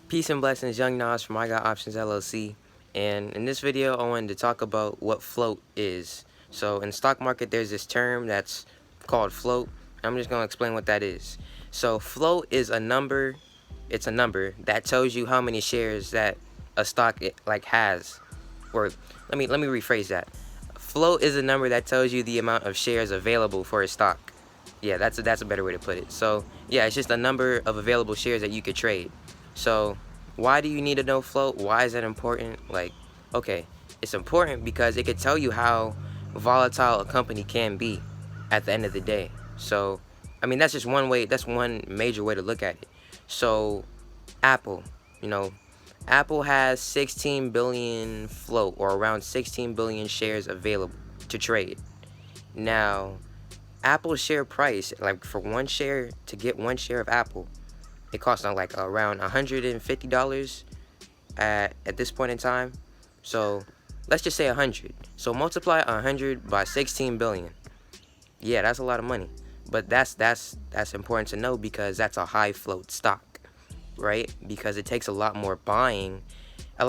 Peace and blessings, Young Nas from iGotOptions LLC. And in this video, I wanted to talk about what float is. So in the stock market, there's this term that's called float. I'm just going to explain what that is. So float is a number. It's a number that tells you how many shares that a stock has. Or let me rephrase that. Float is a number that tells you the amount of shares available for a stock. Yeah, that's a better way to put it. So yeah, it's just a number of available shares that you could trade. So why do you need to know float? Why is that important? Like, okay, it's important because it could tell you how volatile a company can be at the end of the day. So I mean, that's just one way. That's one major way to look at it. So Apple, Apple has 16 billion float, or around 16 billion shares available to trade. Now, Apple's share price, like for one share, to get one share of Apple, it costs like around $150 at this point in time. So let's just say 100. So multiply 100 by 16 billion. Yeah, that's a lot of money. But that's important to know because that's a high float stock, right? Because it takes a lot more buying.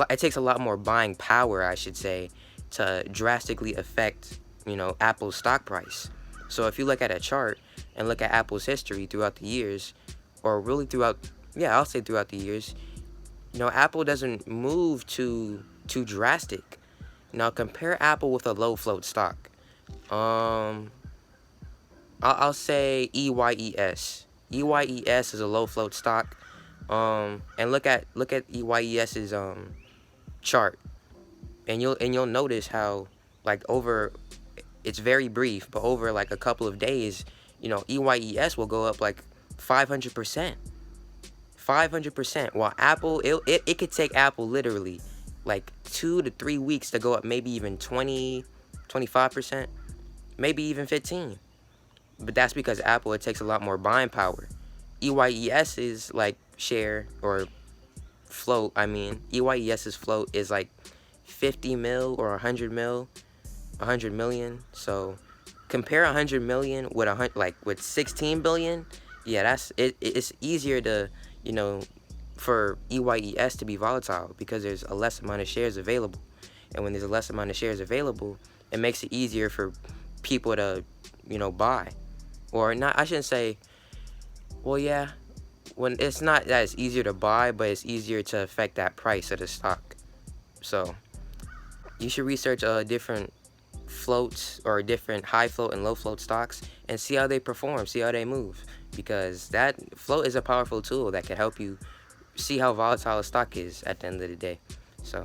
It takes a lot more buying power, I should say, to drastically affect, Apple's stock price. So if you look at a chart and look at Apple's history throughout the years, or really I'll say throughout the years, Apple doesn't move too drastic. Now compare Apple with a low float stock. I'll say EYES. EYES is a low float stock. And look at EYES's chart, and you'll notice how, like, it's very brief, but over like a couple of days, EYES will go up like 500%. 500%. While Apple, it could take Apple literally like 2 to 3 weeks to go up, maybe even 20, 25%, maybe even 15. But that's because Apple, it takes a lot more buying power. EYES is like share or float. I mean, EYES's float is like 50 mil or 100 million. So compare 100 million with with 16 billion. Yeah, that's it. It's easier to, for EYES to be volatile because there's a less amount of shares available. And when there's a less amount of shares available, it makes it easier for people to, buy. Or not, I shouldn't say, well, yeah, when it's not that it's easier to buy, but it's easier to affect that price of the stock. So you should research different floats, or different high float and low float stocks, and see how they perform, see how they move, because that float is a powerful tool that can help you see how volatile a stock is at the end of the day. So